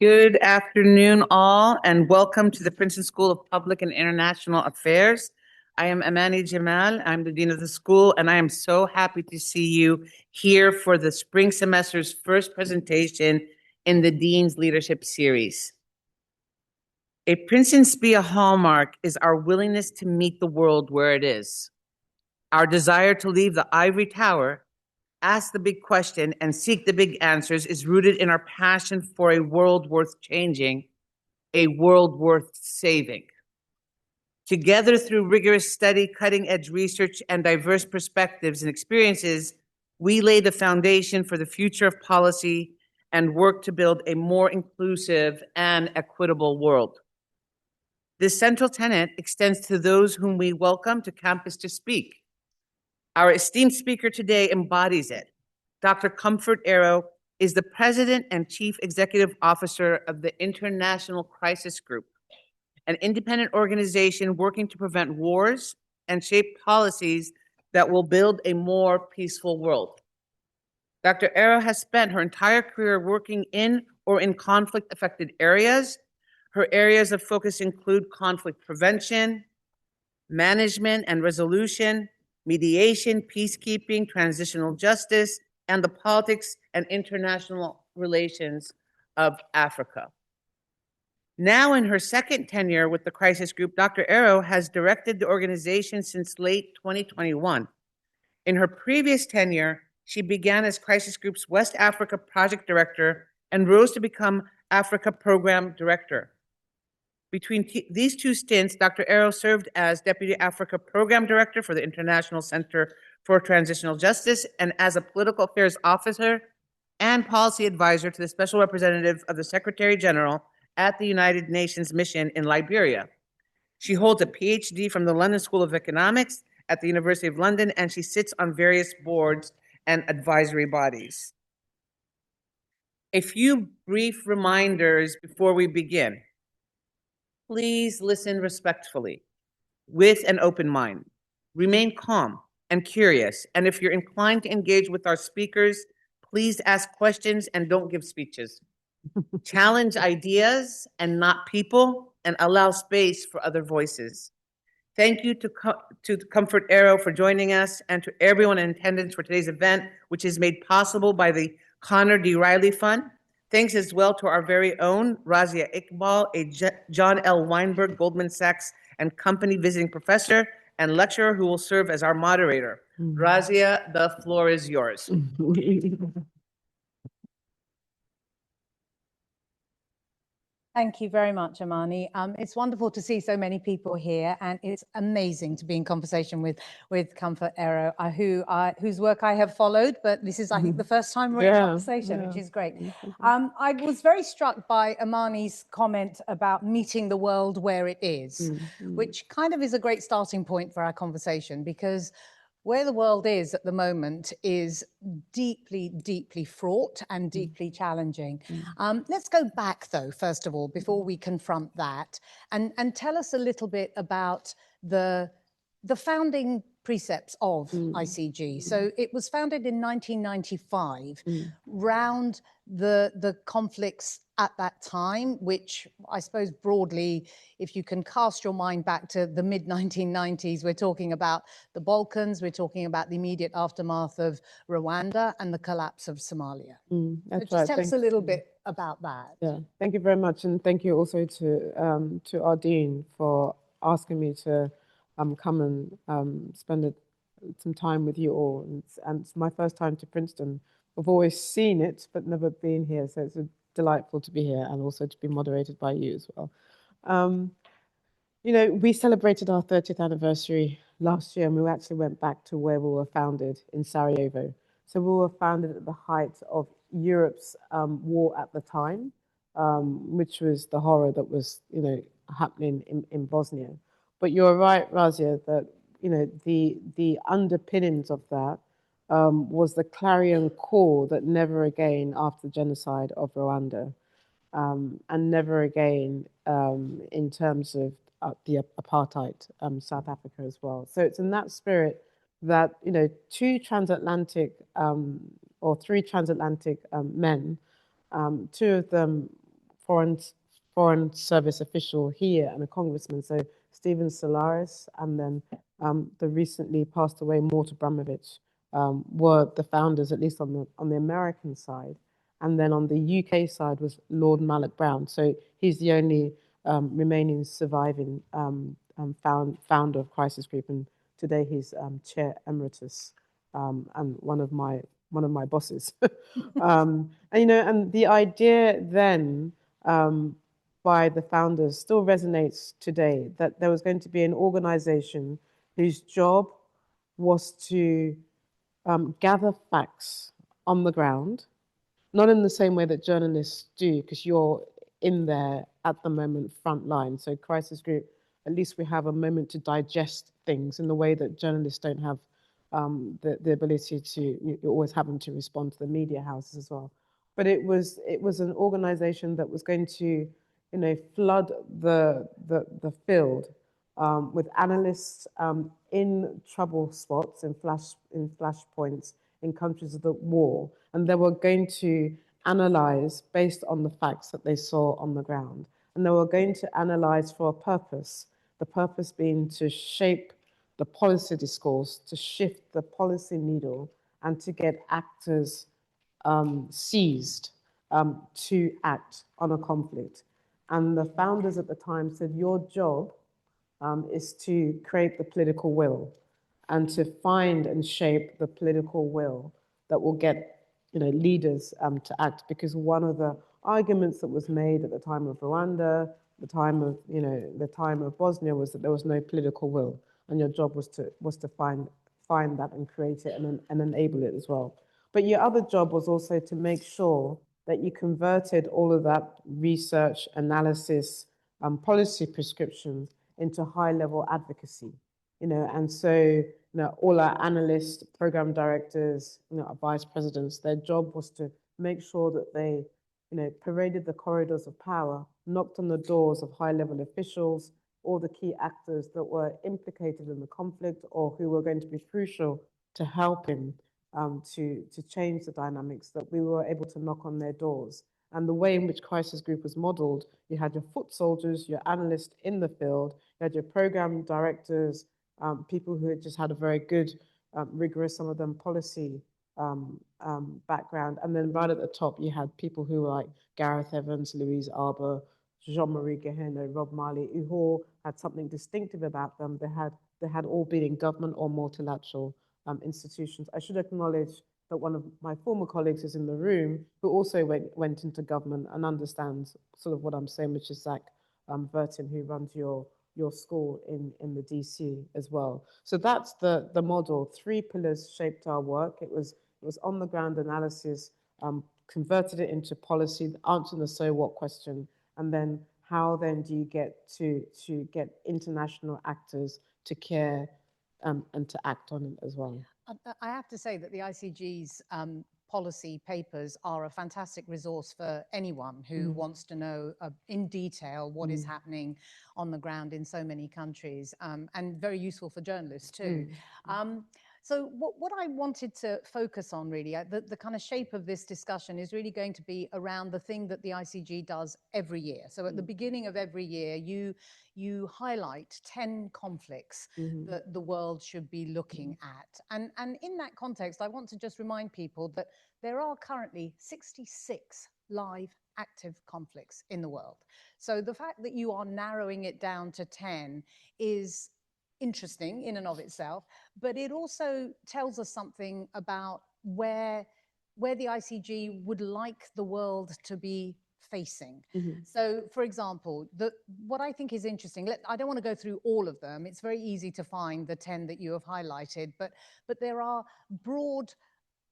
Good afternoon, all, and welcome to the Princeton School of Public and International Affairs. I am Amani Jamal. I'm the Dean of the school, and I am so happy to see you here for the spring semester's first presentation in the Dean's Leadership Series. A Princeton SPIA hallmark is our willingness to meet the world where it is. Our desire to leave the ivory tower, ask the big question, and seek the big answers is rooted in our passion for a world worth changing, a world worth saving. Together, through rigorous study, cutting-edge research, and diverse perspectives and experiences, we lay the foundation for the future of policy and work to build a more inclusive and equitable world. This central tenet extends to those whom we welcome to campus to speak. Our esteemed speaker today embodies it. Dr. Comfort Arrow is the President and Chief Executive Officer of the International Crisis Group, an independent organization working to prevent wars and shape policies that will build a more peaceful world. Dr. Arrow has spent her entire career working in or in conflict-affected areas. Her areas of focus include conflict prevention, management and resolution, mediation, peacekeeping, transitional justice, and the politics and international relations of Africa. Now in her second tenure with the Crisis Group, Dr. Arrow has directed the organization since late 2021. In her previous tenure, she began as Crisis Group's West Africa Project Director and rose to become Africa Program Director. Between these two stints, Dr. Arrow served as Deputy Africa Program Director for the International Center for Transitional Justice and as a Political Affairs Officer and Policy Advisor to the Special Representative of the Secretary General at the United Nations Mission in Liberia. She holds a PhD from the London School of Economics at the University of London, and she sits on various boards and advisory bodies. A few brief reminders before we begin. Please listen respectfully, with an open mind. Remain calm and curious, and if you're inclined to engage with our speakers, please ask questions and don't give speeches. Challenge ideas and not people, and allow space for other voices. Thank you to Comfort Arrow for joining us, and to everyone in attendance for today's event, which is made possible by the Connor D. Riley Fund. Thanks as well to our very own Razia Iqbal, a John L. Weinberg Goldman Sachs and Company visiting professor and lecturer who will serve as our moderator. Razia, the floor is yours. Thank you very much, Amani. It's wonderful to see so many people here, and it's amazing to be in conversation with Comfort Arrow, whose work I have followed, but this is, I think, the first time we're in conversation, which is great. I was very struck by Amani's comment about meeting the world where it is, which kind of is a great starting point for our conversation, because where the world is at the moment is deeply, deeply fraught and deeply challenging. Let's go back, though, first of all, before we confront that, and tell us a little bit about the founding precepts of ICG. So it was founded in 1995, round the conflicts at that time, which I suppose broadly, if you can cast your mind back to the mid-1990s, we're talking about the Balkans, we're talking about the immediate aftermath of Rwanda and the collapse of Somalia. That's so right. Tell us a little bit about that. Yeah, thank you very much, and thank you also to our dean for asking me to come and spend some time with you all. And it's my first time to Princeton. I've always seen it, but never been here, so it's delightful to be here and also to be moderated by you as well. You know, we celebrated our 30th anniversary last year, and we actually went back to where we were founded in Sarajevo. So we were founded at the height of Europe's war at the time, which was the horror that was, you know, happening in Bosnia. But you're right, Razia, that, you know, the underpinnings of that was the clarion call that never again, after the genocide of Rwanda, and never again in terms of the apartheid, South Africa as well. So it's in that spirit that, you know, three transatlantic men, two of them foreign service official here and a congressman. So Stephen Solaris and then the recently passed away Morta Abramovich were the founders, at least on the American side. And then on the UK side was Lord Malloch Brown. So he's the only remaining surviving founder of Crisis Group, and today he's chair emeritus and one of my bosses. And and the idea then by the founders still resonates today, that there was going to be an organization whose job was to gather facts on the ground, not in the same way that journalists do, because you're in there at the moment, front line. So Crisis Group, at least we have a moment to digest things in the way that journalists don't have the ability to. You're always having to respond to the media houses as well. But it was an organization that was going to, flood the field with analysts in trouble spots, in flashpoints, in countries of the war, and they were going to analyze based on the facts that they saw on the ground. And they were going to analyze for a purpose, the purpose being to shape the policy discourse, to shift the policy needle, and to get actors seized to act on a conflict. And the founders at the time said, your job is to create the political will and to find and shape the political will that will get leaders to act. Because one of the arguments that was made at the time of Rwanda, the time of Bosnia, was that there was no political will, and your job was to find that and create it and enable it as well. But your other job was also to make sure that you converted all of that research, analysis, policy prescriptions into high-level advocacy. And so all our analysts, program directors, our vice presidents, their job was to make sure that they, paraded the corridors of power, knocked on the doors of high-level officials, all the key actors that were implicated in the conflict or who were going to be crucial to helping to change the dynamics, that we were able to knock on their doors. And the way in which Crisis Group was modeled, you had your foot soldiers, your analysts in the field, you had your program directors, people who had just had a very good, rigorous, some of them policy background. And then right at the top, you had people who were like Gareth Evans, Louise Arbour, Jean-Marie Gehenna, Rob Marley, who all had something distinctive about them. They had all been in government or multilateral institutions. I should acknowledge that one of my former colleagues is in the room, who also went into government and understands sort of what I'm saying, which is Zach Vertin, who runs your school in the DC as well. So that's the model. 3 pillars shaped our work. It was on the ground analysis, converted it into policy, answering the so what question, and then how then do you get to get international actors to care and to act on it as well. I have to say that the ICG's policy papers are a fantastic resource for anyone who wants to know in detail what is happening on the ground in so many countries, and very useful for journalists too. So what I wanted to focus on really, the kind of shape of this discussion is really going to be around the thing that the ICG does every year. So at the beginning of every year, you highlight 10 conflicts that the world should be looking at. And in that context, I want to just remind people that there are currently 66 live active conflicts in the world. So the fact that you are narrowing it down to 10 is interesting in and of itself, but it also tells us something about where the ICG would like the world to be facing. So, for example, what I think is interesting, I don't want to go through all of them. It's very easy to find the 10 that you have highlighted, but there are broad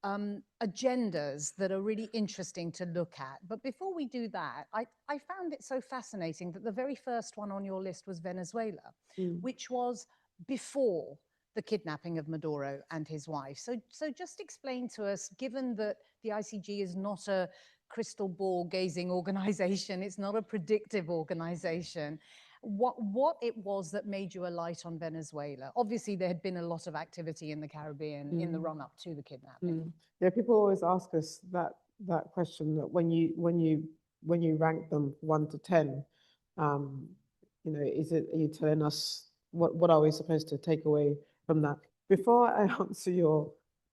agendas that are really interesting to look at. But before we do that, I found it so fascinating that the very first one on your list was Venezuela, which was before the kidnapping of Maduro and his wife. So just explain to us, given that the ICG is not a crystal ball gazing organization, it's not a predictive organization, what it was that made you alight on Venezuela. Obviously, there had been a lot of activity in the Caribbean in the run-up to the kidnapping. Yeah, people always ask us that question, that when you when you rank them 1 to 10, um, are you telling us what are we supposed to take away from that? Before I answer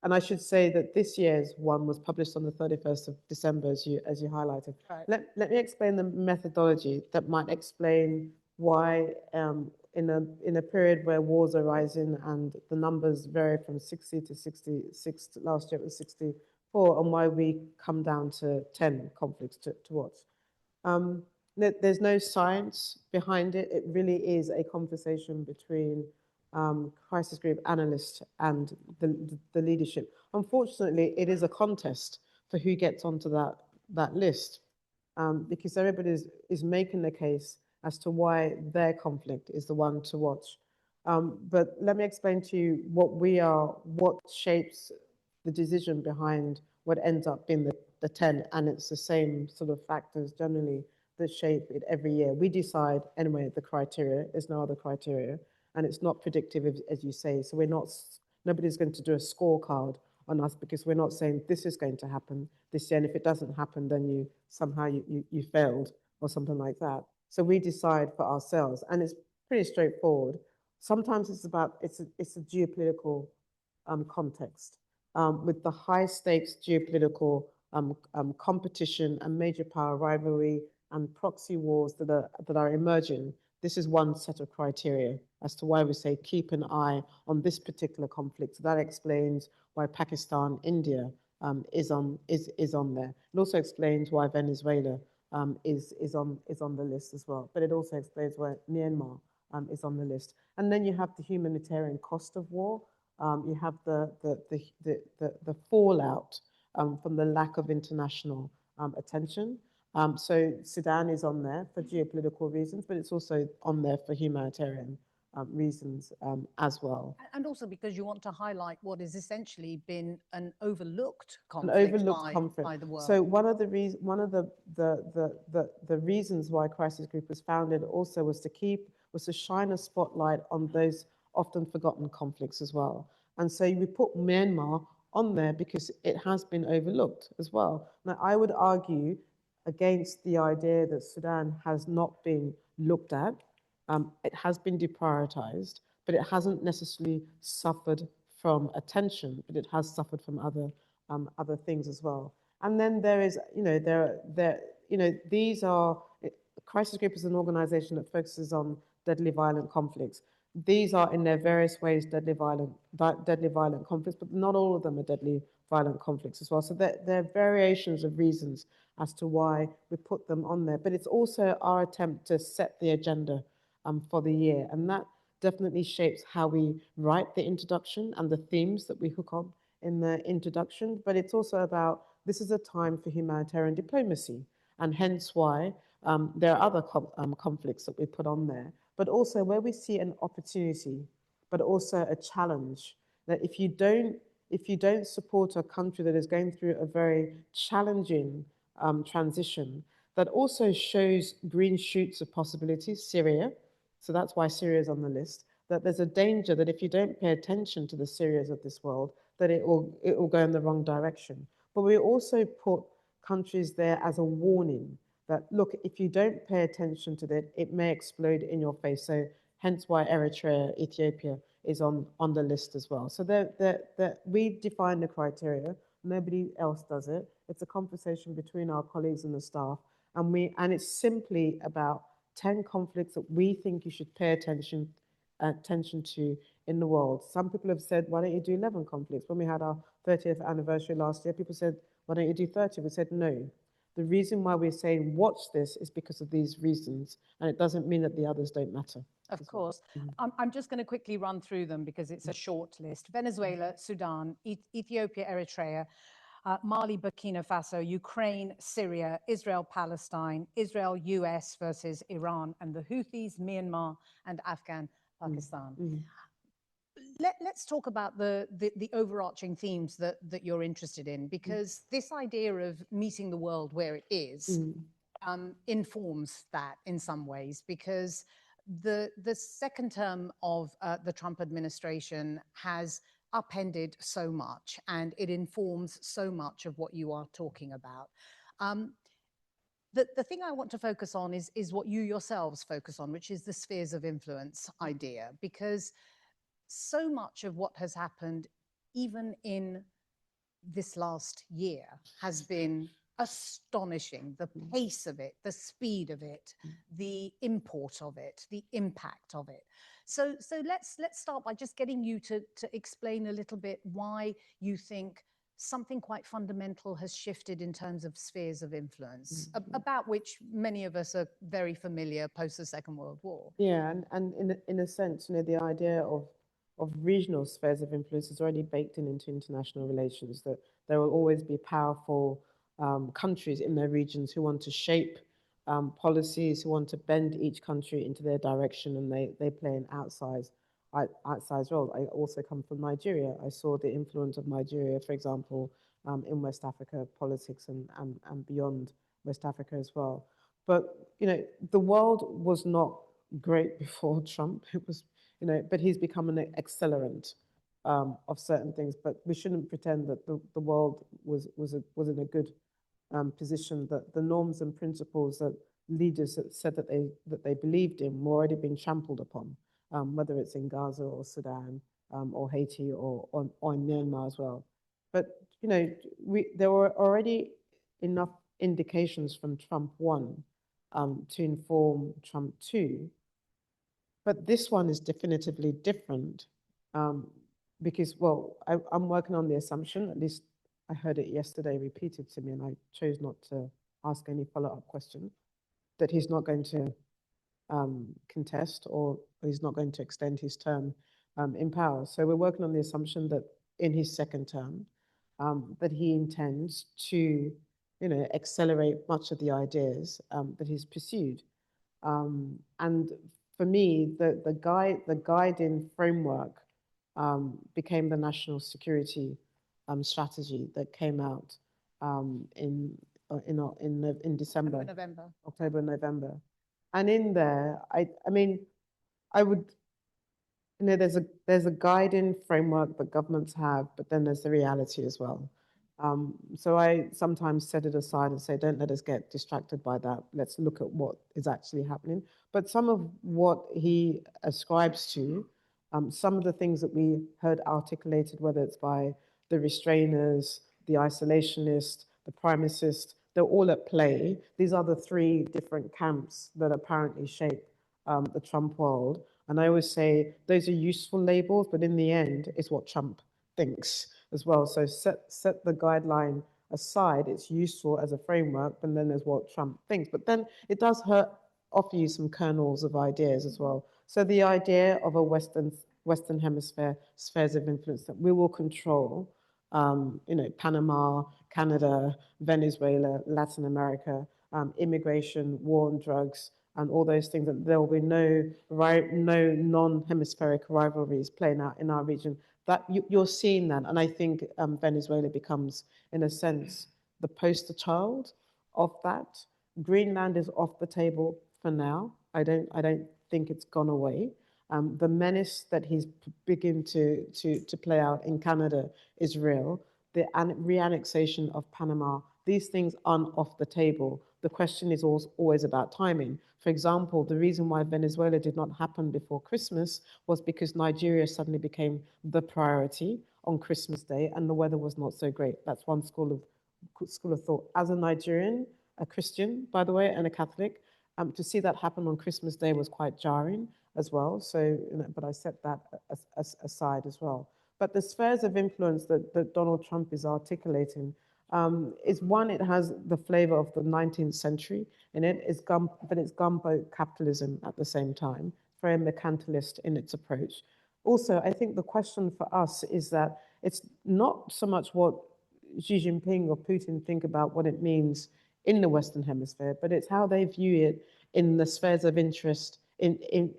and I should say that this year's one was published on the 31st of December, as you highlighted. Right. Let me explain the methodology that might explain why, in a period where wars are rising and the numbers vary from 60 to 66, last year it was 64, and why we come down to 10 conflicts to watch. There's no science behind it. It really is a conversation between crisis group analysts and the leadership. Unfortunately, it is a contest for who gets onto that list, because everybody is making the case as to why their conflict is the one to watch. But let me explain to you what shapes the decision behind what ends up being the 10, and it's the same sort of factors generally that shape it every year. We decide, anyway, the criteria. There's no other criteria, and it's not predictive, as you say. So nobody's going to do a scorecard on us, because we're not saying this is going to happen this year, and if it doesn't happen, then you failed or something like that. So we decide for ourselves, and it's pretty straightforward. Sometimes it's a geopolitical context, with the high stakes geopolitical competition and major power rivalry and proxy wars that are emerging. This is one set of criteria as to why we say keep an eye on this particular conflict. So that explains why Pakistan, India is on there. It also explains why Venezuela is on the list as well. But it also explains why Myanmar is on the list. And then you have the humanitarian cost of war. You have the fallout from the lack of international attention. So Sudan is on there for geopolitical reasons, but it's also on there for humanitarian reasons as well. And also because you want to highlight what has essentially been an overlooked An conflict, overlooked conflict. by the world. So one of the reasons why Crisis Group was founded also was to shine a spotlight on those often forgotten conflicts as well. And so we put Myanmar on there because it has been overlooked as well. Now, I would argue against the idea that Sudan has not been looked at. It has been deprioritized, but it hasn't necessarily suffered from attention, but it has suffered from other things as well. And then there is, these are, Crisis Group is an organization that focuses on deadly violent conflicts. These are, in their various ways, deadly violent conflicts, but not all of them are deadly violent conflicts as well. So there are variations of reasons as to why we put them on there. But it's also our attempt to set the agenda for the year. And that definitely shapes how we write the introduction and the themes that we hook on in the introduction. But it's also about, this is a time for humanitarian diplomacy, and hence why there are other conflicts that we put on there, but also where we see an opportunity, but also a challenge, that if you don't support a country that is going through a very challenging transition, that also shows green shoots of possibilities, Syria. So that's why Syria is on the list. That there's a danger that if you don't pay attention to the Syrias of this world, that it will go in the wrong direction. But we also put countries there as a warning that, look, if you don't pay attention to that, it may explode in your face. So hence why Eritrea, Ethiopia is on the list as well. So we define the criteria. Nobody else does it. It's a conversation between our colleagues and the staff. And it's simply about 10 conflicts that we think you should pay attention to in the world. Some people have said, why don't you do 11 conflicts? When we had our 30th anniversary last year, people said, why don't you do 30? We said, no. The reason why we're saying watch this is because of these reasons, and it doesn't mean that the others don't matter. Of course. I'm just going to quickly run through them because it's a short list. Venezuela, Sudan, Ethiopia, Eritrea, Mali, Burkina Faso, Ukraine, Syria, Israel, Palestine, Israel, US versus Iran, and the Houthis, Myanmar, and Afghan Pakistan. Let's talk about the overarching themes that you're interested in, because this idea of meeting the world where it is informs that in some ways, because the second term of the Trump administration has upended so much, and it informs so much of what you are talking about. the thing I want to focus on is what you yourselves focus on, which is the spheres of influence idea, because so much of what has happened, even in this last year, has been astonishing. The pace of it, the speed of it, the import of it, the impact of it. So let's start by just getting you to explain a little bit why you think something quite fundamental has shifted in terms of spheres of influence, about which many of us are very familiar post the Second World War. Yeah, and in a sense, the idea of regional spheres of influence is already baked into international relations, that there will always be powerful countries in their regions who want to shape policies, who want to bend each country into their direction, and they play an outsized role. I also come from Nigeria. I saw the influence of Nigeria, for example, in West Africa politics and beyond West Africa as well. But, the world was not great before Trump. It was, but he's become an accelerant of certain things. But we shouldn't pretend that the world was in a good position, that the norms and principles that leaders said that they believed in were already being trampled upon, whether it's in Gaza or Sudan or Haiti or in Myanmar as well. But there were already enough indications from Trump 1 to inform Trump 2. But this one is definitively different because, well, I'm working on the assumption, at least I heard it yesterday repeated to me, and I chose not to ask any follow-up question, that he's not going to contest, or he's not going to extend his term in power. So we're working on the assumption that in his second term, that he intends to, accelerate much of the ideas that he's pursued. And for me, the guiding framework became the national security strategy that came out in December, October, November, and in there, I mean, I would, there's a guiding framework that governments have, but then there's the reality as well. So I sometimes set it aside and say, don't let us get distracted by that. Let's look at what is actually happening. But some of what he ascribes to, some of the things that we heard articulated, whether it's by the restrainers, the isolationists, the primicists, they're all at play. These are the three different camps that apparently shape the Trump world. And I always say those are useful labels, but in the end, it's what Trump thinks as well. So set the guideline aside. It's useful as a framework, but then there's what Trump thinks. But then it does offer you some kernels of ideas as well. So the idea of a Western Hemisphere spheres of influence that we will control, Panama, Canada, Venezuela, Latin America, immigration, war on drugs, and all those things, that there will be no non-hemispheric rivalries playing out in our region. That you're seeing that, and I think Venezuela becomes, in a sense, the poster child of that. Greenland is off the table for now. I don't think it's gone away. The menace that he's beginning to play out in Canada is real. The re-annexation of Panama, these things aren't off the table. The question is always about timing. For example, the reason why Venezuela did not happen before Christmas was because Nigeria suddenly became the priority on Christmas Day, and the weather was not so great. That's one school of thought. As a Nigerian, a Christian, by the way, and a Catholic, to see that happen on Christmas Day was quite jarring as well. So, but I set that aside as well. But the spheres of influence that Donald Trump is articulating is one, it has the flavor of the 19th century in it, but it's gumbo capitalism at the same time, very mercantilist in its approach. Also, I think the question for us is that it's not so much what Xi Jinping or Putin think about what it means in the Western Hemisphere, but it's how they view it in the spheres of interest, in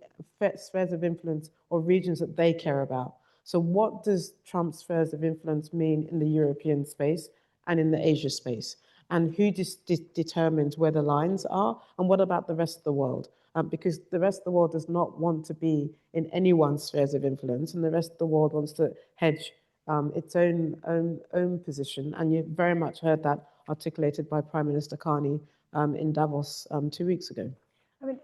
spheres of influence or regions that they care about. So what does Trump's spheres of influence mean in the European space and in the Asia space? And who determines where the lines are? And what about the rest of the world? Because the rest of the world does not want to be in anyone's spheres of influence, and the rest of the world wants to hedge its own position. And you very much heard that articulated by Prime Minister Carney in Davos 2 weeks ago. I mean,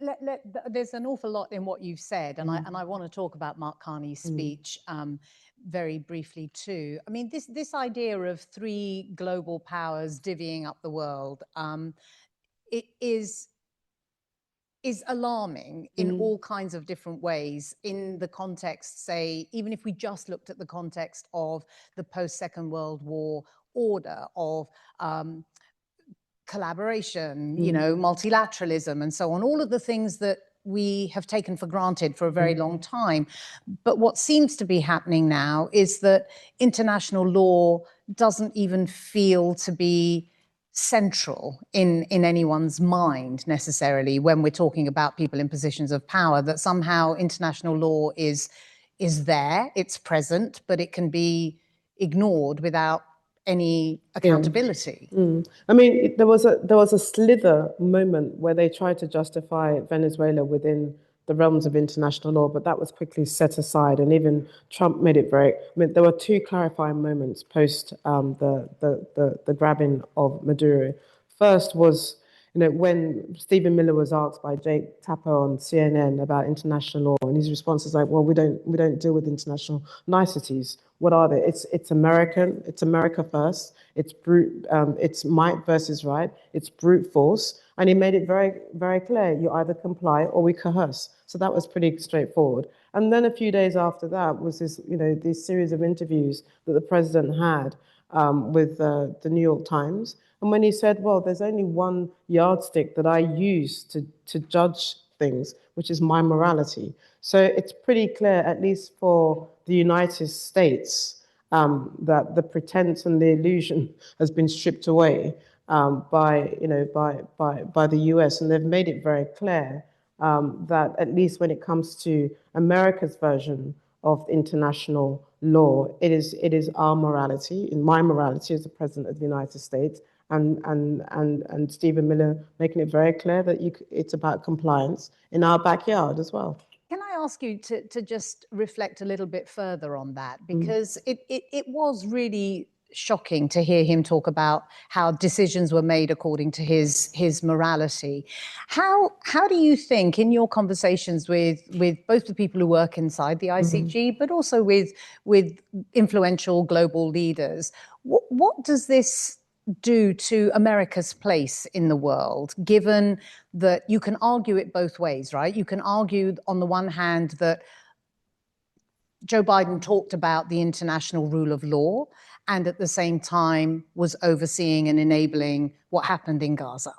there's an awful lot in what you've said, and I want to talk about Mark Carney's speech very briefly too. I mean, this idea of three global powers divvying up the world, it is alarming in all kinds of different ways in the context, say, even if we just looked at the context of the post-Second World War order of collaboration, you know, multilateralism and so on, all of the things that we have taken for granted for a very long time. But what seems to be happening now is that international law doesn't even feel to be central in anyone's mind necessarily when we're talking about people in positions of power, that somehow international law is there, it's present, but it can be ignored without any accountability. I mean, there was a slither moment where they tried to justify Venezuela within the realms of international law, but that was quickly set aside, and even Trump made it very. I mean, there were two clarifying moments post the grabbing of Maduro. First was, you know, when Stephen Miller was asked by Jake Tapper on CNN about international law, and his response is like, "Well, we don't deal with international niceties. What are they? It's American. It's America first. It's brute. It's might versus right. It's brute force." And he made it very, very clear: you either comply or we coerce. So that was pretty straightforward. And then a few days after that was this, you know, this series of interviews that the president had with the New York Times. And when he said, well, there's only one yardstick that I use to judge things, which is my morality. So it's pretty clear, at least for the United States, that the pretense and the illusion has been stripped away by the US. And they've made it very clear that at least when it comes to America's version of international law, it is our morality, in my morality as the President of the United States, and Stephen Miller making it very clear that it's about compliance in our backyard as well. Can I ask you to just reflect a little bit further on that? Because it was really shocking to hear him talk about how decisions were made according to his morality. How do you think, in your conversations with both the people who work inside the ICG, but also with influential global leaders, what does this do to America's place in the world, given that you can argue it both ways, right? You can argue on the one hand that Joe Biden talked about the international rule of law and at the same time was overseeing and enabling what happened in Gaza.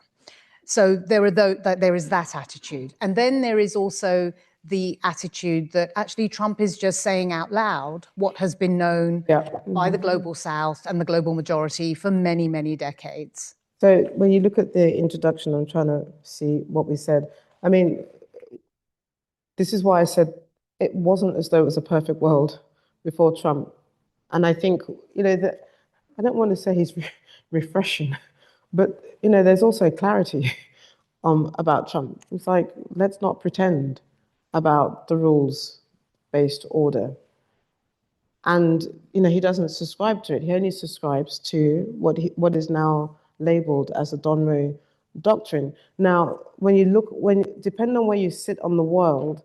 So there is that attitude. And then there is also the attitude that actually Trump is just saying out loud what has been known by the global South and the global majority for many, many decades. So when you look at the introduction, I'm trying to see what we said. I mean, this is why I said it wasn't as though it was a perfect world before Trump. And I think, you know, that I don't want to say he's refreshing, but, you know, there's also clarity about Trump. It's like, let's not pretend about the rules-based order. And, you know, he doesn't subscribe to it. He only subscribes to what is now labeled as a Donroe doctrine. Now, depending on where you sit on the world,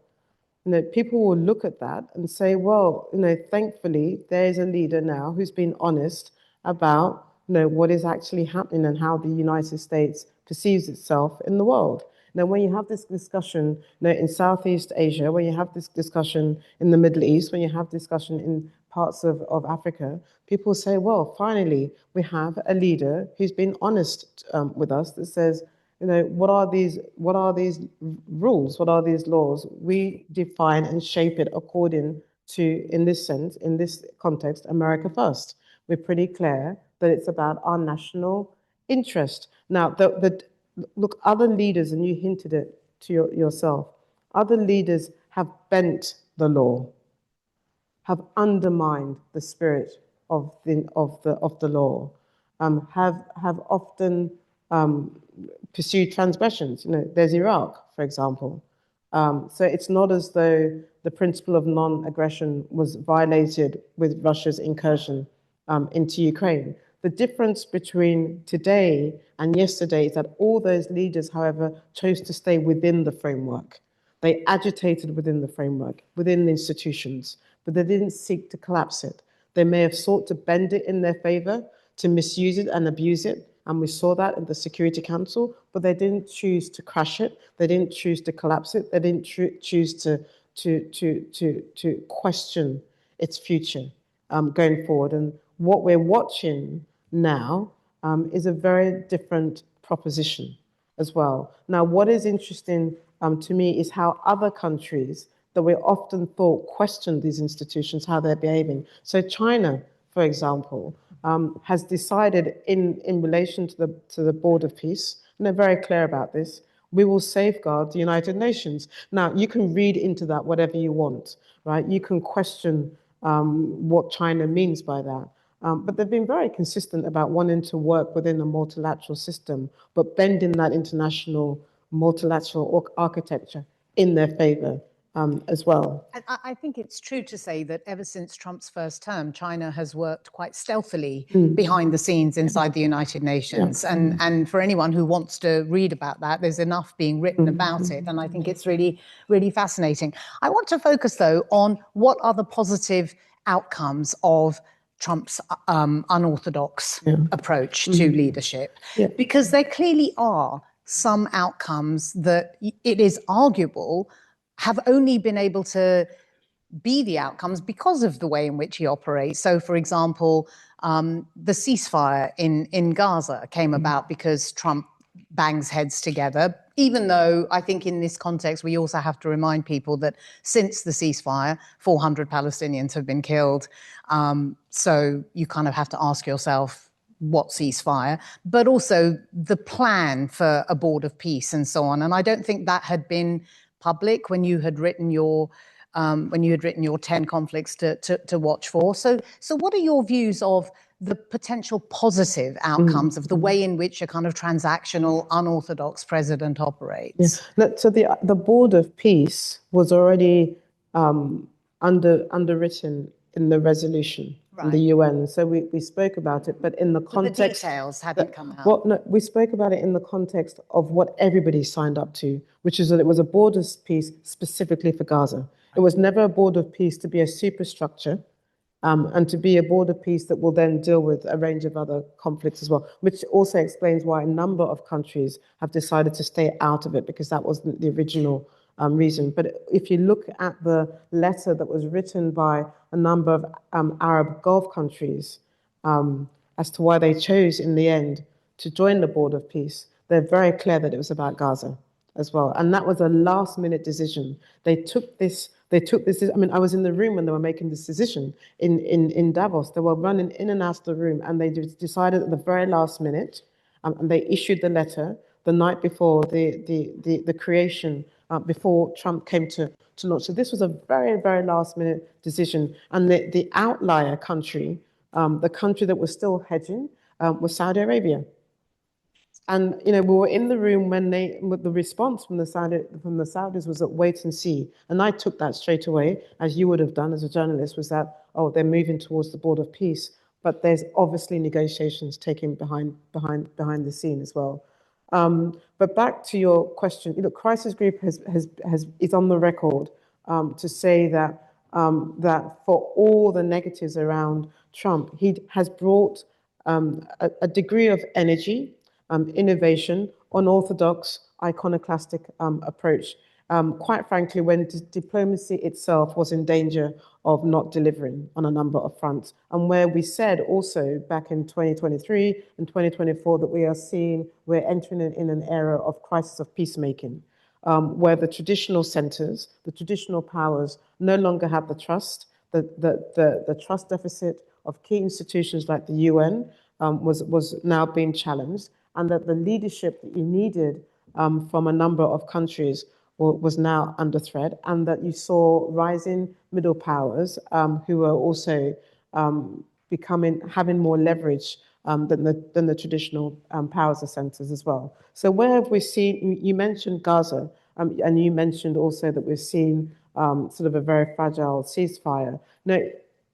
you know, people will look at that and say, well, you know, thankfully, there's a leader now who's been honest about, you know, what is actually happening and how the United States perceives itself in the world. Now, when you have this discussion, you know, in Southeast Asia, when you have this discussion in the Middle East, when you have discussion in parts of Africa, people say, well, finally, we have a leader who's been honest with us, that says, you know, what are these rules? What are these laws? We define and shape it according to, in this sense, in this context, America first. We're pretty clear that it's about our national interest. Now, look, other leaders, and you hinted it to yourself, other leaders have bent the law, have undermined the spirit of the law, have often pursued transgressions. You know, there's Iraq, for example. So it's not as though the principle of non-aggression was violated with Russia's incursion into Ukraine. The difference between today and yesterday is that all those leaders, however, chose to stay within the framework. They agitated within the framework, within the institutions, but they didn't seek to collapse it. They may have sought to bend it in their favor, to misuse it and abuse it, and we saw that in the Security Council, but they didn't choose to crash it. They didn't choose to collapse it. They didn't choose to question its future going forward. And what we're watching now is a very different proposition as well. Now, what is interesting to me is how other countries that we often thought questioned these institutions, how they're behaving. So China, for example, has decided in relation to the Board of Peace, and they're very clear about this, we will safeguard the United Nations. Now, you can read into that whatever you want, right? You can question what China means by that. But they've been very consistent about wanting to work within a multilateral system, but bending that international multilateral architecture in their favor as well. I think it's true to say that ever since Trump's first term, China has worked quite stealthily behind the scenes inside the United Nations. Yeah. And for anyone who wants to read about that, there's enough being written about it. And I think it's really, really fascinating. I want to focus, though, on what are the positive outcomes of Trump's unorthodox approach to leadership, because there clearly are some outcomes that it is arguable have only been able to be the outcomes because of the way in which he operates. So, for example, the ceasefire in Gaza came about because Trump bangs heads together, even though I think in this context, we also have to remind people that since the ceasefire, 400 Palestinians have been killed. So you kind of have to ask yourself, what ceasefire, but also the plan for a board of peace and so on. And I don't think that had been public when you had written your 10 conflicts to watch for. So what are your views of the potential positive outcomes of the way in which a kind of transactional, unorthodox president operates? Yeah. So the board of peace was already underwritten in the resolution in the UN. So we spoke about it, but in the context... But the details hadn't come out. Well, no, we spoke about it in the context of what everybody signed up to, which is that it was a board of peace specifically for Gaza. It was never a board of peace to be a superstructure and to be a board of peace that will then deal with a range of other conflicts as well, which also explains why a number of countries have decided to stay out of it, because that wasn't the original reason. But if you look at the letter that was written by a number of Arab Gulf countries as to why they chose in the end to join the Board of Peace, they're very clear that it was about Gaza as well. And that was a last minute decision. They took this, I mean, I was in the room when they were making this decision in Davos. They were running in and out of the room, and they decided at the very last minute, and they issued the letter the night before the creation, before Trump came to launch. So this was a very, very last minute decision. And the outlier country, the country that was still hedging, was Saudi Arabia. And we were in the room when the response from the Saudis was that wait and see. And I took that straight away, as you would have done as a journalist, was that, oh, they're moving towards the Board of Peace. But there's obviously negotiations taking behind the scene as well. But back to your question, Crisis Group is on the record to say that for all the negatives around Trump, he has brought a degree of energy, innovation, unorthodox, iconoclastic approach. Quite frankly, when diplomacy itself was in danger of not delivering on a number of fronts, and where we said also back in 2023 and 2024 that we're entering in an era of crisis of peacemaking, where the traditional centers, the traditional powers no longer have the trust, the trust deficit of key institutions like the UN was now being challenged, and that the leadership that you needed from a number of countries was now under threat, and that you saw rising middle powers who were also having more leverage than the traditional powers of centers as well. So where have we seen? You mentioned Gaza, and you mentioned also that we've seen sort of a very fragile ceasefire. Now,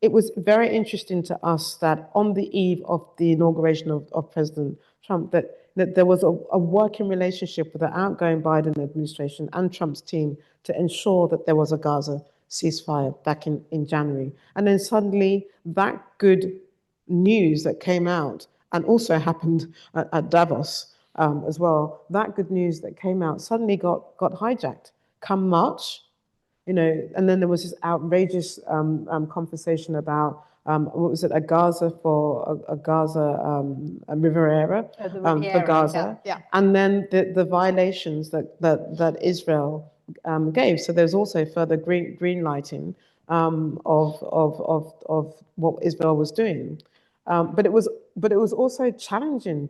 it was very interesting to us that on the eve of the inauguration of President Trump, that there was a working relationship with the outgoing Biden administration and Trump's team to ensure that there was a Gaza ceasefire back in January. And then suddenly that good news that came out and also happened at Davos as well, that good news that came out suddenly got hijacked. Come March, and then there was this outrageous conversation about what was it, a Gaza for a Gaza a Riviera The for Riviera, Gaza, yeah. and then the violations that Israel gave. So there's also further green lighting of what Israel was doing. But it was also challenging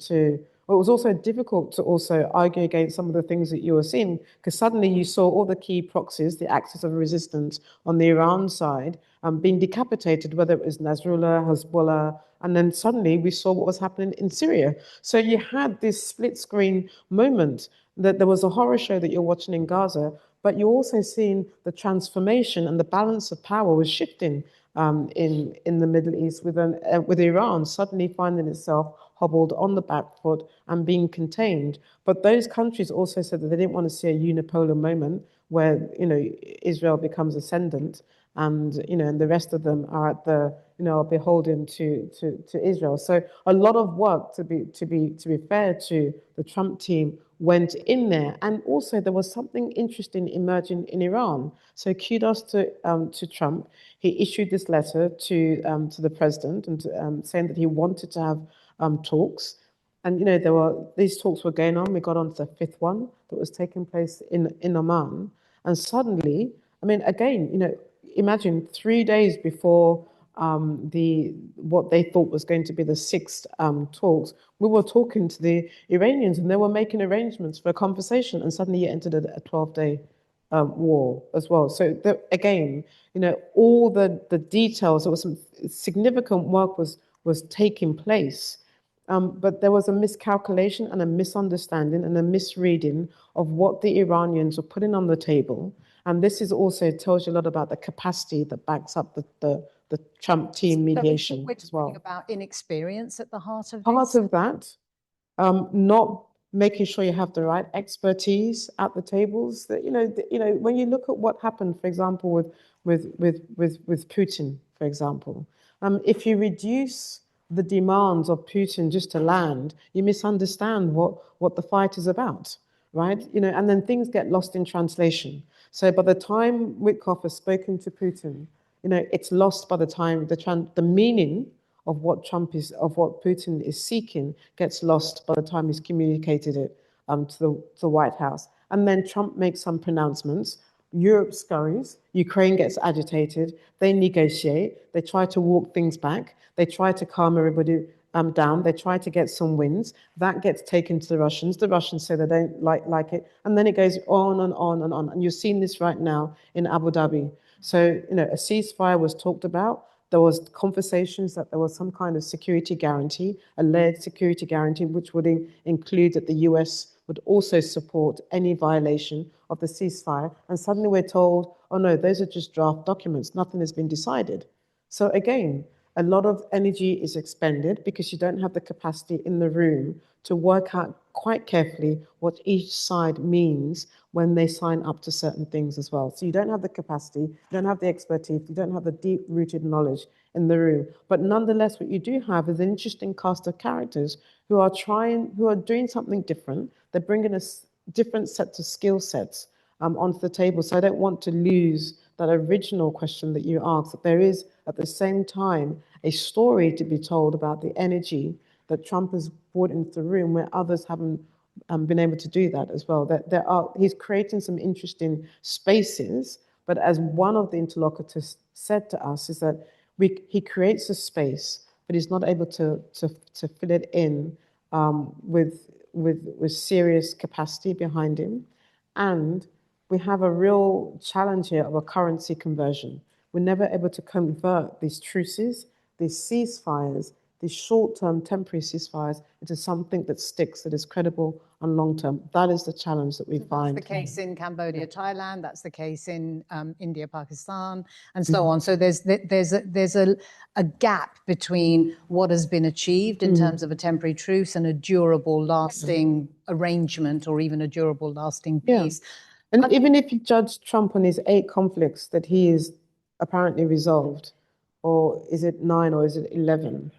it was also difficult to also argue against some of the things that you were seeing, because suddenly you saw all the key proxies, the axis of resistance on the Iran side, being decapitated, whether it was Nasrallah, Hezbollah, and then suddenly we saw what was happening in Syria. So you had this split screen moment that there was a horror show that you're watching in Gaza, but you're also seeing the transformation and the balance of power was shifting in the Middle East with Iran suddenly finding itself hobbled on the back foot and being contained. But those countries also said that they didn't want to see a unipolar moment where Israel becomes ascendant and and the rest of them are at the are beholden to Israel. So a lot of work to be fair to the Trump team went in there, and also there was something interesting emerging in Iran. So kudos to Trump. He issued this letter to the president and saying that he wanted to have talks. And these talks were going on. We got on to the fifth one that was taking place in Oman, and suddenly, I mean, again, imagine 3 days before what they thought was going to be the sixth talks, we were talking to the Iranians, and they were making arrangements for a conversation, and suddenly you entered a 12-day war as well. So again, all the details. There was some significant work was taking place. But there was a miscalculation and a misunderstanding and a misreading of what the Iranians were putting on the table. And this is also tells you a lot about the capacity that backs up the Trump team mediation We're as well. talking about inexperience at the heart of Part this. of that, not making sure you have the right expertise at the tables. That when you look at what happened, for example, with Putin, for example, if you reduce the demands of Putin just to land, you misunderstand what the fight is about, right? And then things get lost in translation. So by the time Witkoff has spoken to Putin, it's lost by the time the meaning of what Putin is seeking gets lost by the time he's communicated it to the White House. And then Trump makes some pronouncements. Europe scurries. Ukraine gets agitated. They negotiate. They try to walk things back. They try to calm everybody down. They try to get some wins. That gets taken to the Russians. The Russians say they don't like it. And then it goes on and on and on. And you're seeing this right now in Abu Dhabi. So, a ceasefire was talked about. There was conversations that there was some kind of security guarantee, a layered security guarantee, which would include that the US would also support any violation of the ceasefire. And suddenly we're told, oh no, those are just draft documents. Nothing has been decided. So again, a lot of energy is expended because you don't have the capacity in the room to work out quite carefully what each side means when they sign up to certain things as well. So you don't have the capacity, you don't have the expertise, you don't have the deep-rooted knowledge in the room. But nonetheless, what you do have is an interesting cast of characters who are doing something different. They're bringing a different set of skill sets onto the table. So I don't want to lose that original question that you asked, that there is at the same time a story to be told about the energy that Trump has brought into the room where others haven't been able to do that as well. That he's creating some interesting spaces, but as one of the interlocutors said to us, is that he creates a space, but he's not able to fill it in with serious capacity behind him. And we have a real challenge here of a currency conversion. We're never able to convert these truces, these ceasefires, these short-term temporary ceasefires into something that sticks, that is credible and long-term. That is the challenge that we find. That's the case in Cambodia, Thailand. That's the case in India, Pakistan, and so on. So there's a gap between what has been achieved in terms of a temporary truce and a durable, lasting arrangement, or even a durable, lasting peace. And even if you judge Trump on his 8 conflicts that he is apparently resolved, or is it 9 or is it 11?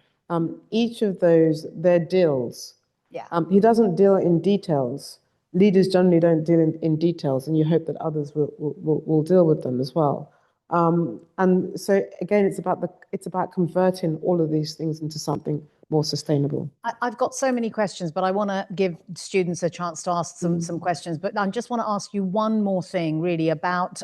Each of those, they're deals. Yeah. He doesn't deal in details. Leaders generally don't deal in details, and you hope that others will deal with them as well. And so again, it's about converting all of these things into something more sustainable. I've got so many questions, but I want to give students a chance to ask some questions. But I just want to ask you one more thing, really, about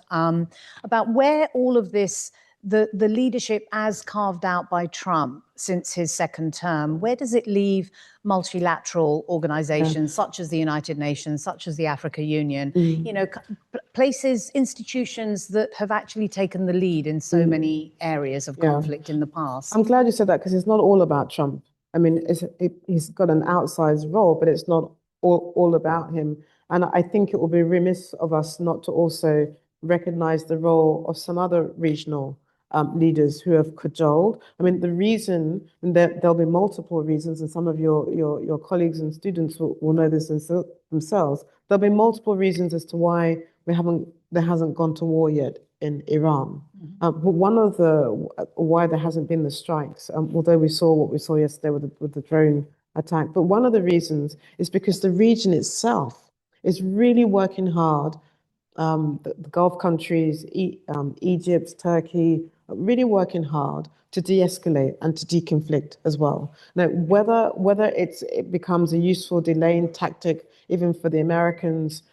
where all of this, the leadership as carved out by Trump since his second term, where does it leave multilateral organizations such as the United Nations, such as the African Union, you know, places, institutions that have actually taken the lead in so many areas of conflict in the past? I'm glad you said that, because it's not all about Trump. I mean, he's got an outsized role, but it's not all about him. And I think it will be remiss of us not to also recognize the role of some other regional leaders who have cajoled. I mean, the reason, and there'll be multiple reasons, and some of your colleagues and students will know this themselves. There'll be multiple reasons as to why there hasn't gone to war yet in Iran. But one of why there hasn't been the strikes, although we saw what we saw yesterday with the drone attack, but one of the reasons is because the region itself is really working hard. The Gulf countries, Egypt, Turkey, really working hard to de-escalate and to deconflict as well. Now, whether it becomes a useful delaying tactic, even for the Americans,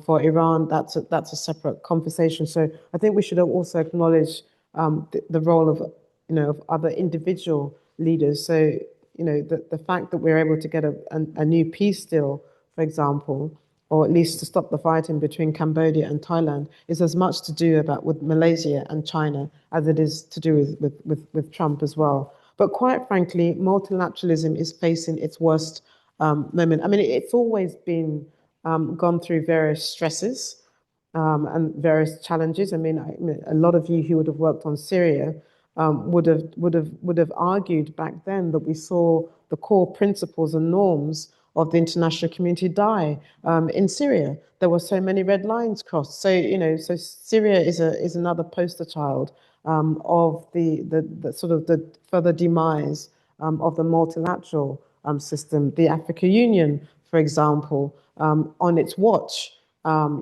for Iran, that's a separate conversation. So I think we should also acknowledge the role of other individual leaders. So the fact that we're able to get a new peace deal, for example, or at least to stop the fighting between Cambodia and Thailand, is as much to do with Malaysia and China as it is to do with Trump as well. But quite frankly, multilateralism is facing its worst moment. I mean, it's always been gone through various stresses and various challenges. I mean, a lot of you who would have worked on Syria would have argued back then that we saw the core principles and norms of the international community die in Syria. There were so many red lines crossed. So Syria is another poster child of the sort of the further demise of the multilateral system. The African Union, for example, on its watch,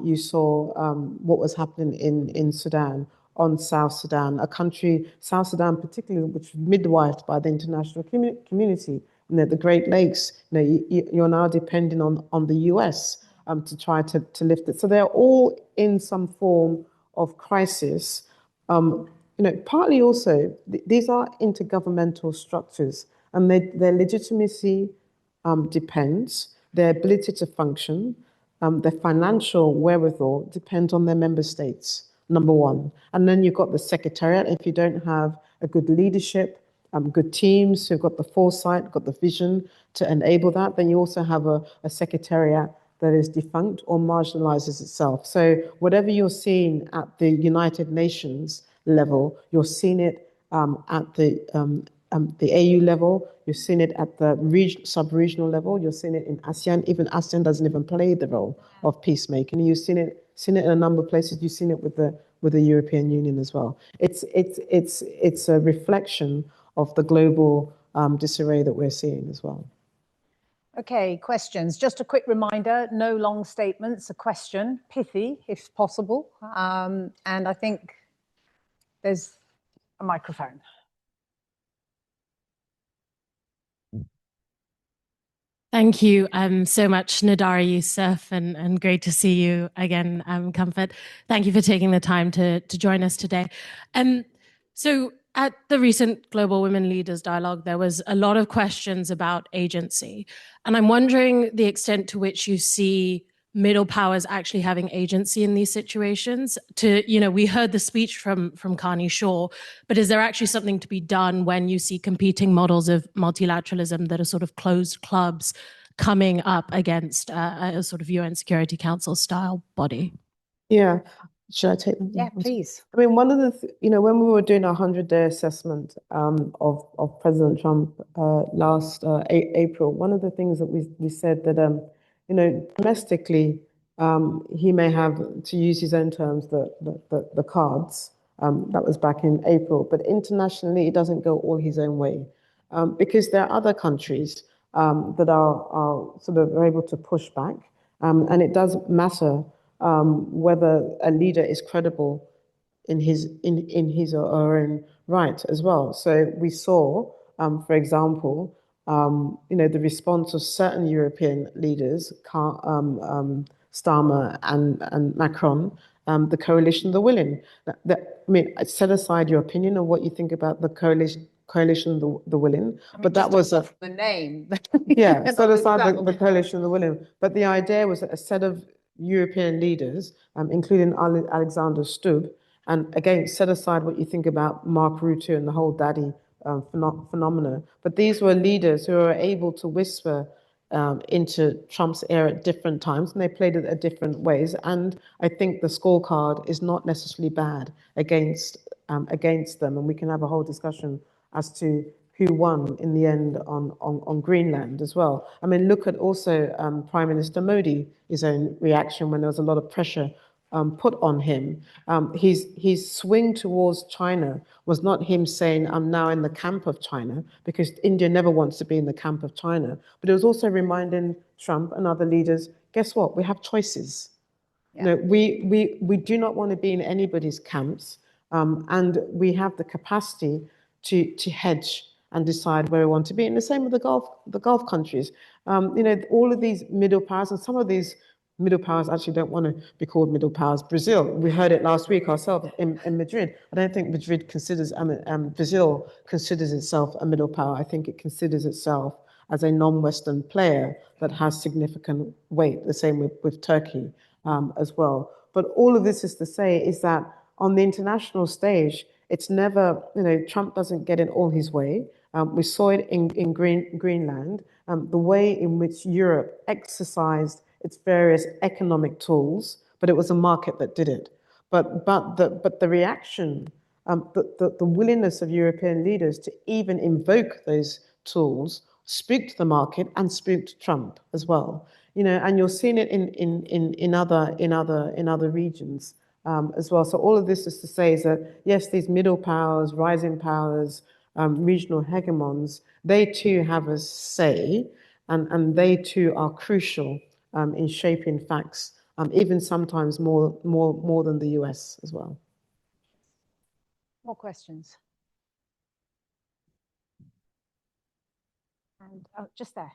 you saw what was happening in Sudan, on South Sudan, a country, South Sudan particularly, which was midwifed by the international community. The Great Lakes, you're now depending on the US to try to lift it. So they're all in some form of crisis. Partly also, these are intergovernmental structures, and their legitimacy depends, their ability to function, their financial wherewithal depends on their member states, number one. And then you've got the secretariat. If you don't have a good leadership, good teams who've got the foresight, got the vision to enable that, then you also have a secretariat that is defunct or marginalizes itself. So whatever you're seeing at the United Nations level, you're seeing it at the AU level, you're seeing it at the sub-regional level, you're seeing it in ASEAN. Even ASEAN doesn't even play the role of peacemaking. You've seen it in a number of places. You've seen it with the European Union as well. It's a reflection of the global disarray that we're seeing as well. Okay, questions. Just a quick reminder, no long statements, a question, pithy if possible. And I think there's a microphone. Thank you so much, Nadara Youssef, and great to see you again, Comfort. Thank you for taking the time to join us today. So at the recent Global Women Leaders Dialogue, there was a lot of questions about agency. And I'm wondering the extent to which you see middle powers actually having agency in these situations? We heard the speech from Carney Shaw, but is there actually something to be done when you see competing models of multilateralism that are sort of closed clubs coming up against a sort of UN Security Council style body? Yeah. Should I take that? Yeah, please. I mean, one of the, when we were doing our 100-day assessment of President Trump last April, one of the things that we said that, domestically, he may have, to use his own terms, the cards. That was back in April. But internationally, it doesn't go all his own way, because there are other countries that are sort of able to push back. And it does matter whether a leader is credible in his or her own right as well. So we saw, for example, the response of certain European leaders, Starmer and Macron, the coalition of the willing. Set aside your opinion of what you think about the coalition of the willing, but that was the name. Yeah, set aside the coalition of the willing. But the idea was that a set of European leaders, including Alexander Stubb, and again, set aside what you think about Mark Rutte and the whole daddy phenomena. But these were leaders who were able to whisper into Trump's ear at different times, and they played it at different ways. And I think the scorecard is not necessarily bad against them, and we can have a whole discussion as to who won in the end on Greenland as well. I mean, look at also Prime Minister Modi, his own reaction when there was a lot of pressure put on him. His swing towards China was not him saying, I'm now in the camp of China, because India never wants to be in the camp of China. But it was also reminding Trump and other leaders, guess what? We have choices. Yeah. We do not want to be in anybody's camps, and we have the capacity to hedge and decide where we want to be. And the same with the Gulf countries. All of these middle powers, and some of these middle powers actually don't want to be called middle powers. Brazil, we heard it last week ourselves in Madrid. I don't think Brazil considers itself a middle power. I think it considers itself as a non-Western player that has significant weight. The same with Turkey as well. But all of this is to say is that on the international stage, it's never, Trump doesn't get it all his way. We saw it in Greenland, the way in which Europe exercised its various economic tools, but it was a market that did it. But the reaction, the willingness of European leaders to even invoke those tools spooked the market and spooked Trump as well. And you're seeing it in other regions as well. So all of this is to say is that yes, these middle powers, rising powers, regional hegemons, they too have a say, and they too are crucial in shaping facts, even sometimes more than the US as well. More questions? And just there.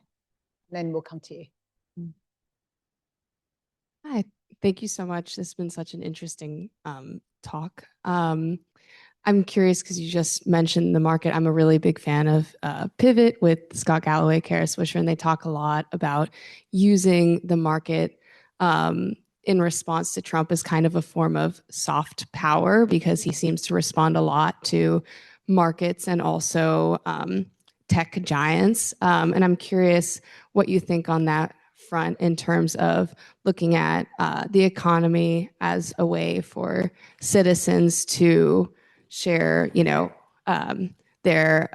Then we'll come to you. Hi, thank you so much. This has been such an interesting talk. I'm curious because you just mentioned the market. I'm a really big fan of Pivot with Scott Galloway, Kara Swisher, and they talk a lot about using the market in response to Trump as kind of a form of soft power, because he seems to respond a lot to markets and also tech giants. And I'm curious what you think on that front in terms of looking at the economy as a way for citizens to share, their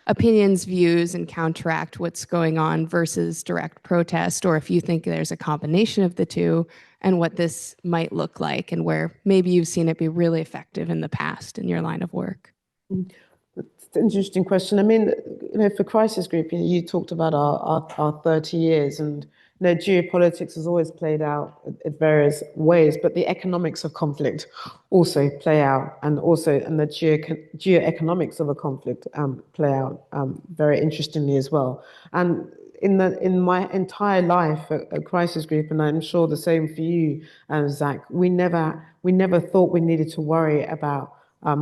opinions, views, and counteract what's going on versus direct protest, or if you think there's a combination of the two and what this might look like and where maybe you've seen it be really effective in the past in your line of work. It's an interesting question. I mean, for Crisis Group, you talked about our 30 years, and geopolitics has always played out in various ways, but the economics of conflict also play out, and the geoeconomics of a conflict play out very interestingly as well. And in my entire life at Crisis Group, and I'm sure the same for you, Zach, we never thought we needed to worry about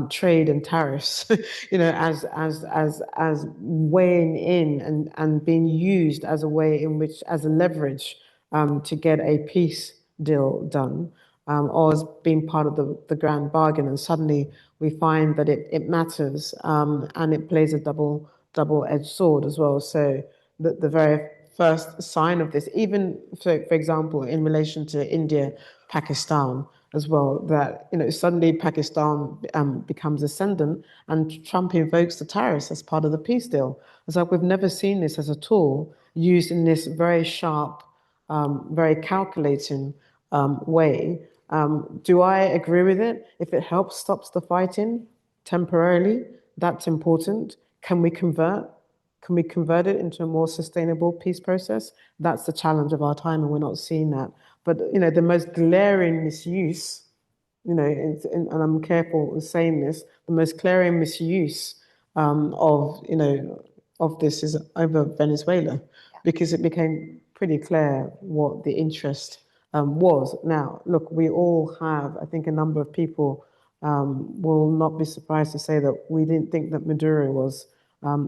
trade and tariffs, as weighing in and being used as a way in which, as a leverage to get a peace deal done, or as being part of the grand bargain. And suddenly we find that it matters, and it plays a double-edged sword as well. So the very first sign of this, even for example, in relation to India, Pakistan as well, that suddenly Pakistan becomes ascendant, and Trump invokes the tariffs as part of the peace deal. It's like we've never seen this as a tool used in this very sharp, very calculating way. Do I agree with it? If it helps stops the fighting temporarily, that's important. Can we convert? Can we convert it into a more sustainable peace process? That's the challenge of our time, and we're not seeing that. But the most glaring misuse, and I'm careful in saying this, the most glaring misuse of this is over Venezuela, because it became pretty clear what the interest was. Now, look, we all have, I think, a number of people will not be surprised to say that we didn't think that Maduro was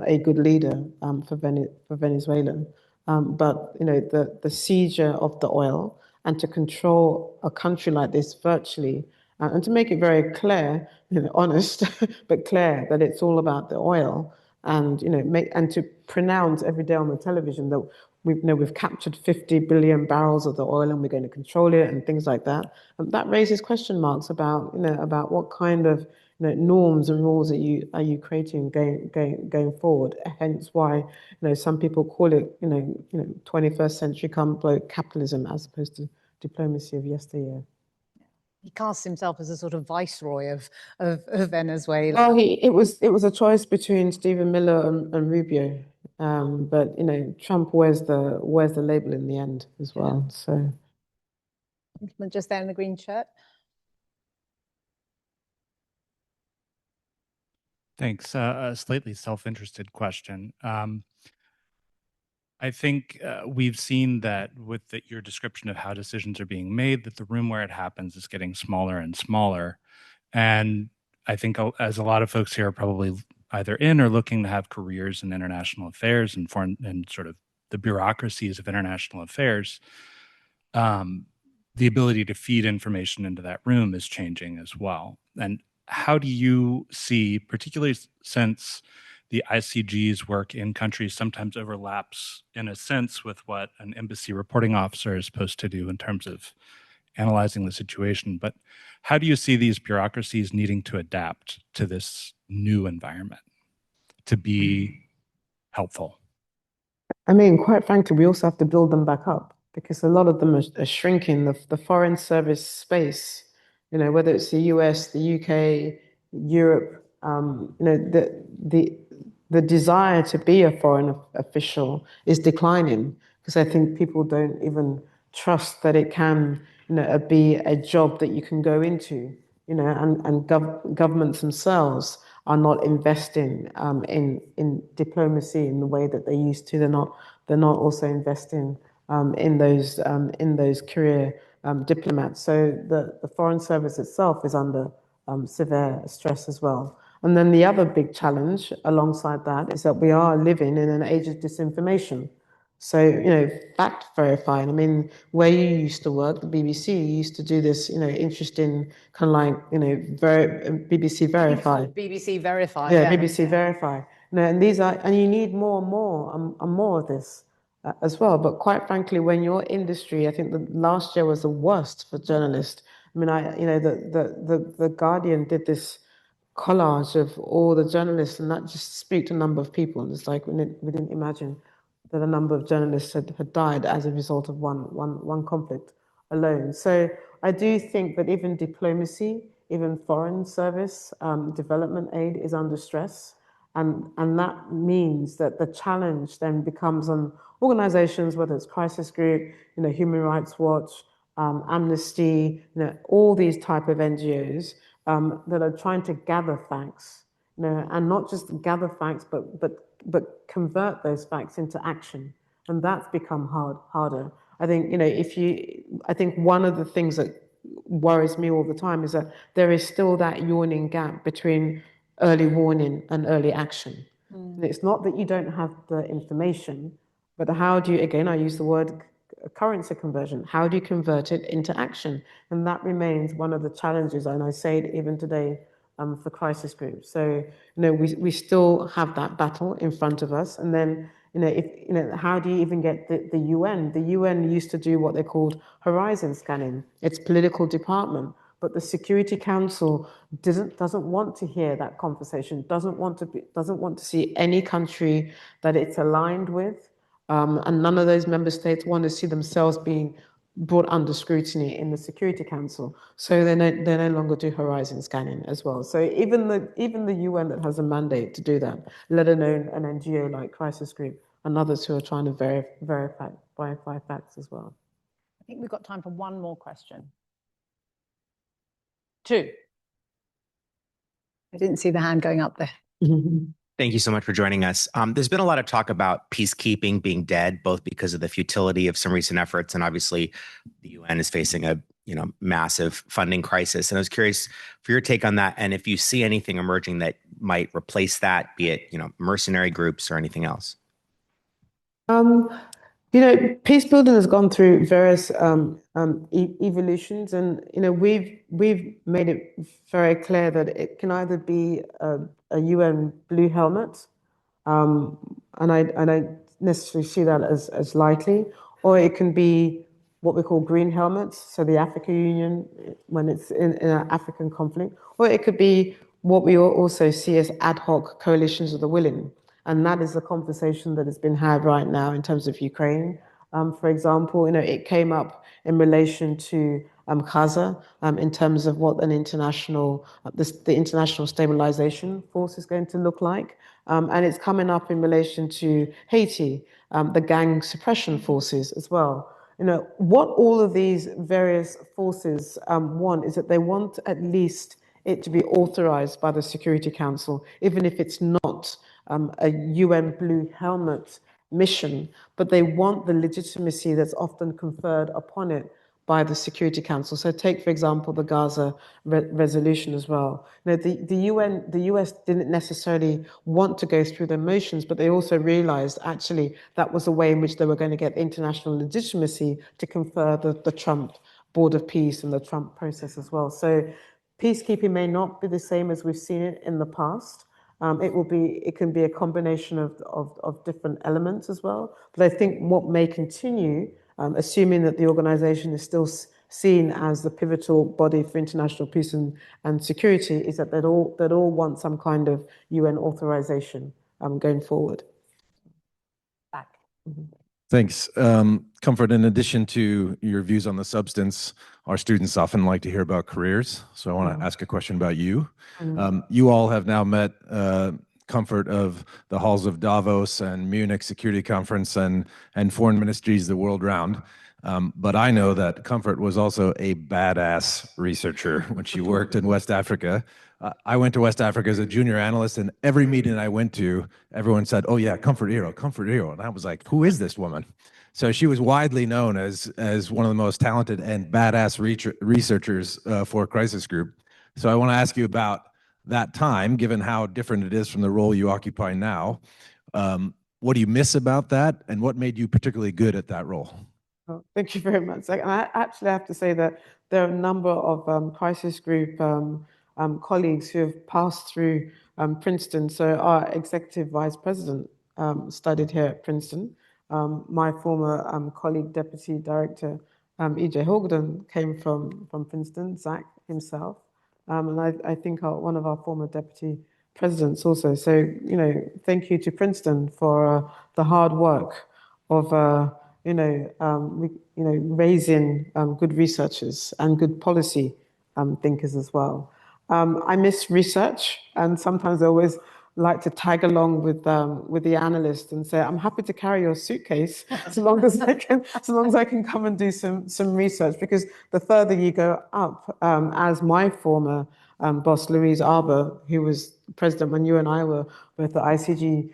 a good leader for Venezuela. But the seizure of the oil, and to control a country like this virtually, and to make it very clear, honest, but clear that it's all about the oil, and and to pronounce every day on the television that we've captured 50 billion barrels of the oil and we're going to control it and things like that. That raises question marks about about what kind of norms and rules are you creating going forward. Hence why some people call it 21st century capitalism as opposed to diplomacy of yesteryear. He casts himself as a sort of viceroy of Venezuela. Well, it was a choice between Stephen Miller and Rubio, but Trump wears the label in the end as well. So, just there in the green shirt. Thanks. A slightly self-interested question. I think we've seen that with your description of how decisions are being made, that the room where it happens is getting smaller and smaller. And I think, as a lot of folks here are probably either in or looking to have careers in international affairs and foreign and sort of the bureaucracies of international affairs, the ability to feed information into that room is changing as well. And how do you see, particularly since the ICG's work in countries sometimes overlaps in a sense with what an embassy reporting officer is supposed to do in terms of analyzing the situation, but how do you see these bureaucracies needing to adapt to this new environment to be helpful? I mean, quite frankly, we also have to build them back up, because a lot of them are shrinking. The foreign service space, whether it's the US, the UK, Europe, the desire to be a foreign official is declining, because I think people don't even trust that it can, be a job that you can go into, and governments themselves are not investing in diplomacy in the way that they used to. They're not also investing in those career diplomats. So the foreign service itself is under severe stress as well. And then the other big challenge alongside that is that we are living in an age of disinformation. So, fact verifying. I mean, where you used to work, the BBC used to do this, interesting kind of like, BBC Verify. BBC Verify. Yeah, BBC Verify. And these are, and you need more and more of this as well. But quite frankly, when your industry, I think the last year was the worst for journalists. I mean, the Guardian did this collage of all the journalists, and that just speaks to a number of people. And it's like we didn't imagine that a number of journalists had died as a result of one conflict alone. So I do think that even diplomacy, even foreign service, development aid is under stress. And that means that the challenge then becomes on organizations, whether it's Crisis Group, Human Rights Watch, Amnesty, all these type of NGOs that are trying to gather facts, and not just gather facts, but convert those facts into action. And that's become harder. I think, I think one of the things that worries me all the time is that there is still that yawning gap between early warning and early action. It's not that you don't have the information, but how do you, again, I use the word currency conversion. How do you convert it into action? And that remains one of the challenges, and I say it even today for crisis groups. So, we still have that battle in front of us. And then, how do you even get the UN? The UN used to do what they called horizon scanning, its political department. But the Security Council doesn't want to hear that conversation, doesn't want to see any country that it's aligned with. And none of those member states want to see themselves being brought under scrutiny in the Security Council. So they no longer do horizon scanning as well. So even the UN that has a mandate to do that, let alone an NGO like Crisis Group and others who are trying to verify facts as well. I think we've got time for one more question. Two. I didn't see the hand going up there. Thank you so much for joining us. There's been a lot of talk about peacekeeping being dead, both because of the futility of some recent efforts, and obviously the UN is facing a massive funding crisis. And I was curious for your take on that, and if you see anything emerging that might replace that, be it mercenary groups or anything else. Peace building has gone through various evolutions, and we've made it very clear that it can either be a UN blue helmet, and I don't necessarily see that as likely, or it can be what we call green helmets, so the African Union when it's in an African conflict, or it could be what we also see as ad hoc coalitions of the willing. And that is the conversation that has been had right now in terms of Ukraine. For example, it came up in relation to Gaza in terms of what an international, the international stabilization force is going to look like. And it's coming up in relation to Haiti, the gang suppression forces as well. What all of these various forces want is that they want at least it to be authorized by the Security Council, even if it's not a UN blue helmet mission, but they want the legitimacy that's often conferred upon it by the Security Council. So take, for example, the Gaza resolution as well. The US didn't necessarily want to go through the motions, but they also realized actually that was a way in which they were going to get international legitimacy to confer the Trump Board of Peace and the Trump process as well. So peacekeeping may not be the same as we've seen it in the past. It can be a combination of different elements as well. But I think what may continue, assuming that the organization is still seen as the pivotal body for international peace and security, is that they'd all want some kind of UN authorization going forward. Back. Thanks. Comfort, in addition to your views on the substance, our students often like to hear about careers. So I want to ask a question about you. You all have now met Comfort of the halls of Davos and Munich Security Conference and foreign ministries the world round. But I know that Comfort was also a badass researcher when she worked in West Africa. I went to West Africa as a junior analyst, and every meeting I went to, everyone said, "Oh yeah, Comfort Hero, Comfort Hero." And I was like, who is this woman? So she was widely known as one of the most talented and badass researchers for Crisis Group. So I want to ask you about that time, given how different it is from the role you occupy now. What do you miss about that, and what made you particularly good at that role? Oh, thank you very much. I actually have to say that there are a number of Crisis Group colleagues who have passed through Princeton. So our executive vice president studied here at Princeton. My former colleague, deputy director, E.J. Hogden, came from Princeton, Zach himself. And I think one of our former deputy presidents also. So, thank you to Princeton for the hard work of, raising good researchers and good policy thinkers as well. I miss research, and sometimes I always like to tag along with the analyst and say, I'm happy to carry your suitcase so long as I can come and do some research, because the further you go up, as my former boss, Louise Arbour, who was president when you and I were with the ICG,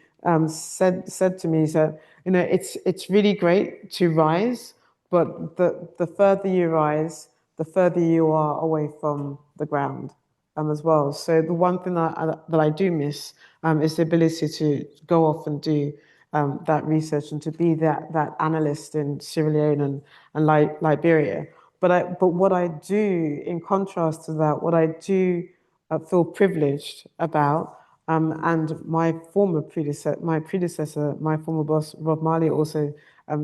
said to me, it's really great to rise, but the further you rise, the further you are away from the ground. As well. So the one thing that I do miss is the ability to go off and do that research and to be that analyst in Sierra Leone and Liberia. But what I do, in contrast to that, what I do feel privileged about, and my predecessor, my former boss, Rob Marley, also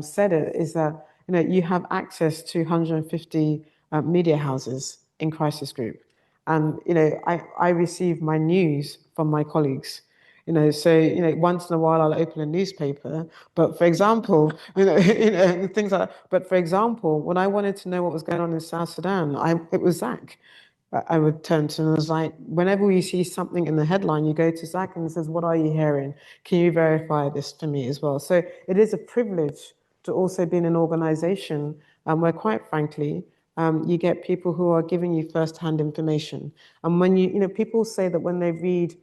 said it, is that you have access to 150 media houses in Crisis Group. And I receive my news from my colleagues. So once in a while I'll open a newspaper. But for example, things like that. But for example, when I wanted to know what was going on in South Sudan, it was Zach. I would turn to, and I was like, whenever we see something in the headline, you go to Zach and says, "What are you hearing? Can you verify this for me as well?" So it is a privilege to also be in an organization where, quite frankly, you get people who are giving you first-hand information. And when people say that when they read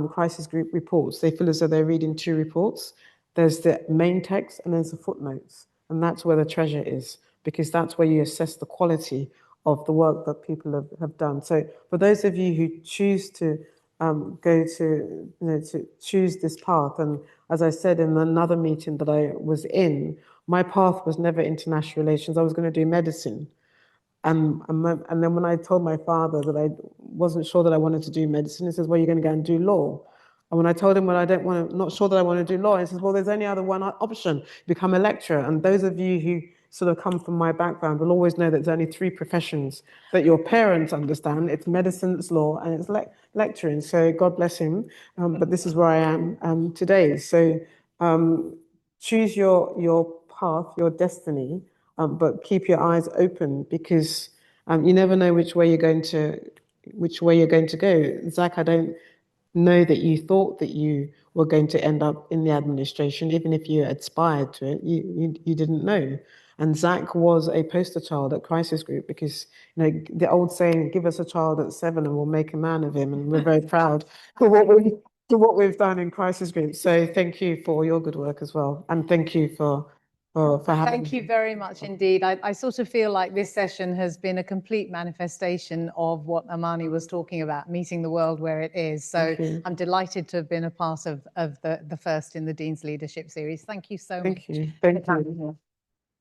crisis group reports, they feel as though they're reading two reports. There's the main text and there's the footnotes. And that's where the treasure is, because that's where you assess the quality of the work that people have done. So for those of you who choose to to choose this path, and as I said in another meeting that I was in, my path was never international relations. I was going to do medicine. And then when I told my father that I wasn't sure that I wanted to do medicine, he says, "Well, you're going to go and do law." And when I told him, "Well, not sure that I want to do law," he says, "Well, there's only other one option: become a lecturer." And those of you who sort of come from my background will always know that there's only three professions that your parents understand: it's medicine, it's law, and it's lecturing. So God bless him. But this is where I am today. So choose your path, your destiny. But keep your eyes open, because you never know which way you're going to go. Zach, I don't know that you thought that you were going to end up in the administration, even if you aspired to it. You didn't know. And Zach was a poster child at Crisis Group, because the old saying, "Give us a child at 7 and we'll make a man of him," and we're very proud for what we've done in Crisis Group. So thank you for your good work as well, and thank you for having Thank you very much indeed. I sort of feel like this session has been a complete manifestation of what Amani was talking about, meeting the world where it is. So I'm delighted to have been a part of the first in the Dean's Leadership Series. Thank you so much. Thank you.